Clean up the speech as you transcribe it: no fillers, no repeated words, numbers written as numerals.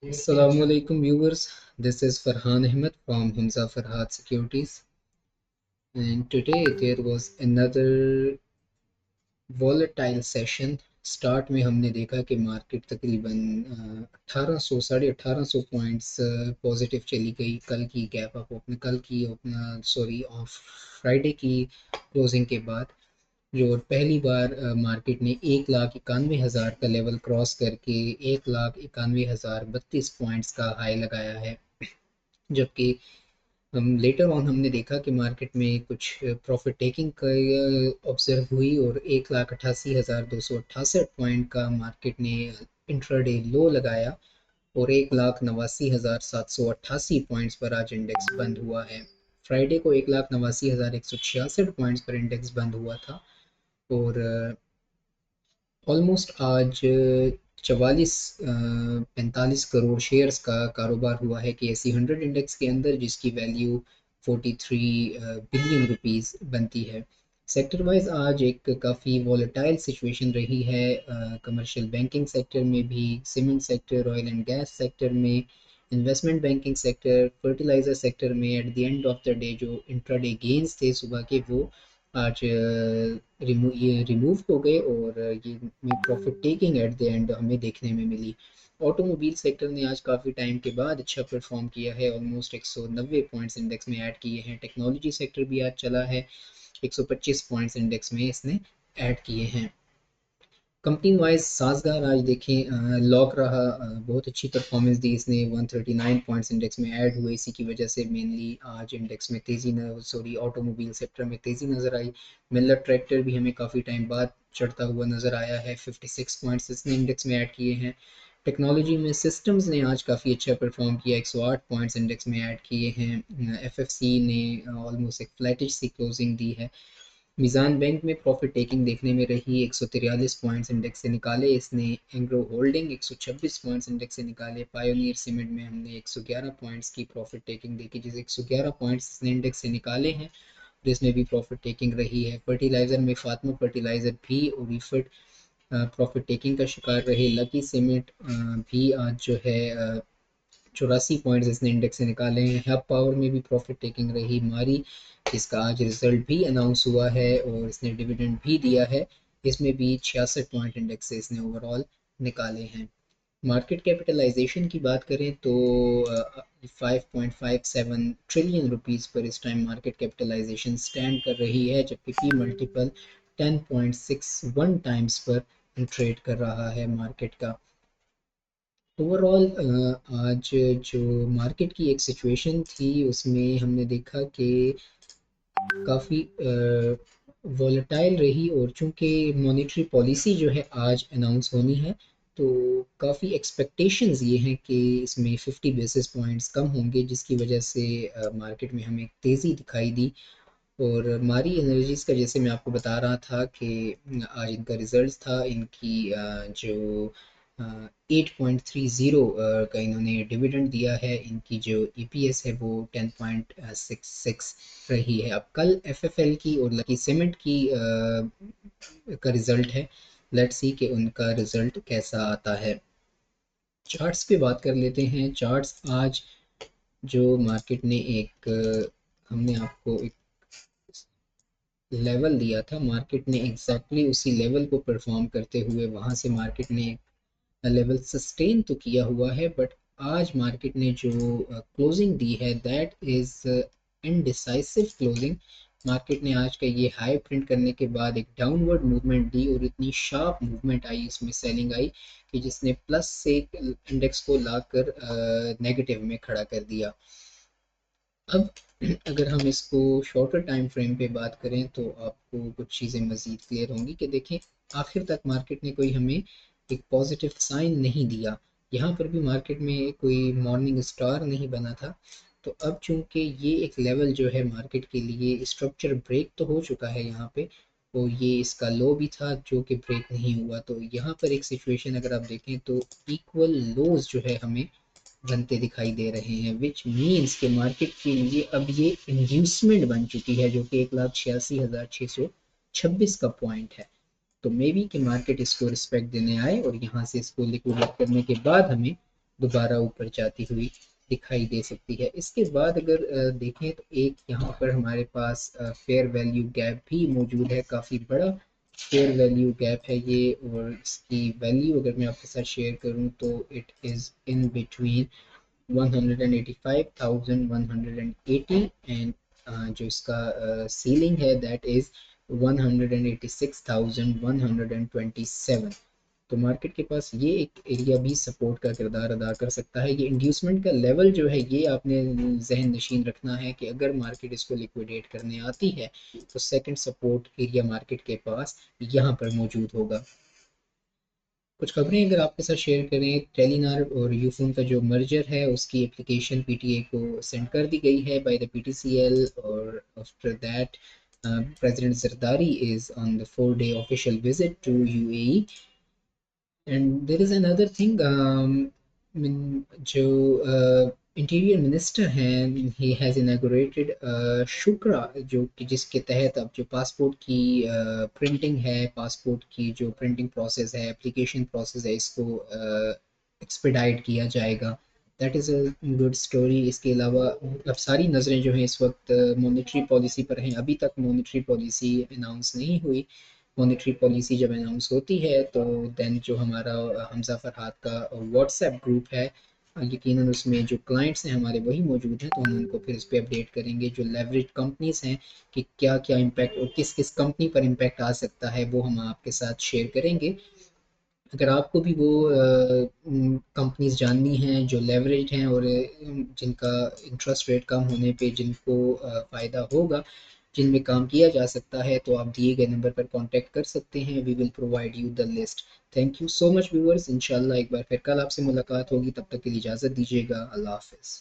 Assalamualaikum viewers, this is Farhan Ahmed from Hamza Farhad Securities, and today there was another volatile session. Start में हमने देखा कि market तकरीबन 1800 1850 points positive चली गई कल की गैप अप ओपन कल की अपना सॉरी ऑफ फ्राइडे की क्लोजिंग के बाद, जो पहली बार मार्केट ने 1,91,000 का लेवल क्रॉस करके 1,91,032 पॉइंट्स का हाई लगाया है। जबकि हम लेटर ऑन हमने देखा कि मार्केट में कुछ प्रॉफिट टेकिंग का ऑब्जर्व हुई और 1,88,268 पॉइंट का मार्केट ने इंट्राडे लो लगाया और 1,89,788 पॉइंट्स पर आज इंडेक्स बंद हुआ है। फ्राइडे को 1,89,166 पॉइंट्स पर इंडेक्स बंद हुआ था और ऑलमोस्ट आज 45 करोड़ शेयर्स का कारोबार हुआ है कि एसी 100 इंडेक्स के अंदर, जिसकी वैल्यू 43 बिलियन रुपीस बनती है। सेक्टर वाइज आज एक काफ़ी वॉलेटाइल सिचुएशन रही है, कमर्शियल बैंकिंग सेक्टर में भी, cement sector, oil and gas sector में, investment banking sector, fertiliser sector में। At the end of the day जो इंट्राडे गेन्स थे सुबह के, वो आज ये रिमूव हो गए और ये में profit taking at the and हमें देखने में मिली। ऑटोमोबाइल सेक्टर ने आज काफ़ी टाइम के बाद अच्छा परफॉर्म किया है, ऑलमोस्ट 190 पॉइंट्स इंडेक्स में ऐड किए हैं। टेक्नोलॉजी सेक्टर भी आज चला है, 125 पॉइंट्स इंडेक्स में इसने ऐड किए हैं। कंपनी वाइज साजगार आज देखें लॉक रहा, बहुत अच्छी परफॉर्मेंस दी इसने, 139 पॉइंट्स इंडेक्स में ऐड हुए। इसी की वजह से मेनली आज इंडेक्स में तेज़ी ऑटोमोबाइल सेक्टर में तेज़ी नज़र आई। मिलर ट्रैक्टर भी हमें काफ़ी टाइम बाद चढ़ता हुआ नज़र आया है, 56 पॉइंट्स इसने इंडेक्स में ऐड किए हैं। टेक्नोलॉजी में सिस्टम्स ने आज काफ़ी अच्छा परफॉर्म किया, 108 पॉइंट्स इंडेक्स में ऐड किए हैं। एफएफसी ने ऑलमोस्ट एक फ्लैटिश सी क्लोजिंग दी है। मीज़ान बैंक में प्रॉफिट टेकिंग देखने में रही, 143 पॉइंट्स इंडेक्स से निकाले इसने। एंग्रो होल्डिंग 126 पॉइंट्स इंडेक्स से निकाले। पायोनियर सीमेंट में हमने 111 पॉइंट्स की प्रॉफिट टेकिंग देखी, जिसे 111 पॉइंट्स इसने इंडेक्स से निकाले हैं और इसमें भी प्रॉफिट टेकिंग रही है। फर्टिलाइज़र में फातमा फर्टिलाइज़र भी और रिफिट प्रॉफिट टेकिंग का शिकार रहे। लकी सीमेंट भी आज जो है 84 पॉइंट्स इसने इंडेक्स से निकाले हैं। हब पावर में भी प्रॉफिट टेकिंग रही। मारी, इसका आज रिजल्ट भी अनाउंस हुआ है और इसने डिविडेंड भी दिया है, इसमें भी 66 पॉइंट इंडेक्स से इसने ओवरऑल निकाले हैं। मार्केट कैपिटलाइजेशन की बात करें तो 5.57 ट्रिलियन रुपीस पर इस टाइम मार्केट कैपिटलाइजेशन स्टैंड कर रही है, जबकि पी मल्टीपल 10.61 टाइम्स पर ट्रेड कर रहा है मार्केट का। ओवरऑल आज जो मार्केट की एक सिचुएशन थी उसमें हमने देखा कि काफ़ी वॉलेटाइल रही, और चूंकि मॉनेटरी पॉलिसी जो है आज अनाउंस होनी है, तो काफ़ी एक्सपेक्टेशंस ये हैं कि इसमें 50 बेसिस पॉइंट्स कम होंगे, जिसकी वजह से मार्केट में हमें तेज़ी दिखाई दी। और मारी एनर्जीज़ का जैसे मैं आपको बता रहा था कि आज इनका रिजल्ट था, इनकी जो 8.30 का इन्होंने डिविडेंड दिया है, इनकी जो ईपीएस है वो 10.66 रही है। अब कल एफएफएल की और लकी सीमेंट की का रिजल्ट है, लेट्स सी कि उनका रिजल्ट कैसा आता है। चार्ट्स पे बात कर लेते हैं। चार्ट्स आज जो मार्केट ने एक हमने आपको एक लेवल दिया था, मार्केट ने एग्जैक्टली उसी लेवल को परफॉर्म करते हुए वहां से मार्केट ने लेवल सस्टेन तो किया हुआ है, बट आज मार्केट ने जो क्लोजिंग दी है that is indecisive closing. Market ने आज का ये हाई प्रिंट करने के बाद एक डाउनवर्ड मूवमेंट दी और इतनी शार्प मूवमेंट आई, इसमें सेलिंग आई कि जिसने प्लस से इंडेक्स को लाकर नेगेटिव में खड़ा कर दिया। अब अगर हम इसको शॉर्टर टाइम फ्रेम पे बात करें तो आपको कुछ चीज़ें मज़ीद क्लियर होंगी कि देखें आखिर तक मार्केट ने कोई हमें एक पॉजिटिव साइन नहीं दिया। यहाँ पर भी मार्केट में कोई मॉर्निंग स्टार नहीं बना था। तो अब चूंकि ये एक लेवल जो है मार्केट के लिए स्ट्रक्चर ब्रेक तो हो चुका है यहाँ पे, तो ये इसका लो भी था जो कि ब्रेक नहीं हुआ। तो यहाँ पर एक सिचुएशन अगर आप देखें तो इक्वल लोज जो है हमें बनते दिखाई दे रहे हैं, विच मीन्स के मार्केट के लिए अब ये इंड्यूसमेंट बन चुकी है, जो कि 1,86,626 का पॉइंट है। तो मे बी कि मार्केट इसको रिस्पेक्ट देने आए और यहाँ से इसको लिक्विडेट करने के बाद हमें दोबारा ऊपर जाती हुई दिखाई दे सकती है। इसके बाद अगर देखें तो एक यहाँ पर हमारे पास फेयर वैल्यू गैप भी मौजूद है, काफ़ी बड़ा फेयर वैल्यू गैप है ये, और इसकी वैल्यू अगर मैं आपके साथ शेयर करूँ तो it is in between 185,180 and जो इसका सीलिंग है दैट इज़ 186,127। तो मार्केट के पास ये एक एरिया भी सपोर्ट का किरदार अदा कर सकता है। ये इंड्यूसमेंट का लेवल जो है ये आपने जहन नशीन रखना है कि अगर मार्केट इसको लिक्विडेट करने आती है तो सेकंड सपोर्ट एरिया मार्केट के पास यहाँ पर मौजूद होगा। कुछ खबरें अगर आपके साथ शेयर करें, टेलीनार और यूफोन का जो मर्जर है उसकी एप्लीकेशन पीटीए को सेंड कर दी गई है बाय द पीटीसीएल, और after that president Zardari is on the 4 day official visit to UAE. And there is another thing, जो इंटीरियर मिनिस्टर हैं ही हैज़ इनागोरेटेड शुक्रा, जो कि जिसके तहत अब जो पासपोर्ट की प्रिंटिंग है, पासपोर्ट की जो प्रिंटिंग प्रोसेस है, एप्लीकेशन प्रोसेस है, इसको एक्सपेडाइट किया जाएगा। That is a good story. इसके अलावा अब सारी नज़रें जो हैं इस वक्त मॉनेटरी पॉलिसी पर हैं। अभी तक मॉनेटरी पॉलिसी अनाउंस नहीं हुई। मॉनेटरी पॉलिसी जब अनाउंस होती है तो देन जो हमारा हमजा फरहाद का व्हाट्सएप ग्रुप है, यकीनन उसमें जो क्लाइंट्स हैं हमारे वही मौजूद हैं, तो हम उनको फिर इस पर अपडेट करेंगे। जो लेवरेज कंपनीज हैं कि क्या क्या इम्पैक्ट और किस किस कंपनी पर इम्पैक्ट आ सकता है वो हम आपके साथ शेयर करेंगे। अगर आपको भी वो कंपनीज जाननी हैं जो लेवरेज हैं और जिनका इंटरेस्ट रेट कम होने पे जिनको फ़ायदा होगा, जिनमें काम किया जा सकता है, तो आप दिए गए नंबर पर कांटेक्ट कर सकते हैं। We will provide you the list. Thank you so much viewers, इंशाल्लाह एक बार फिर कल आपसे मुलाकात होगी, तब तक के लिए इजाज़त दीजिएगा। अल्लाह हाफिज़।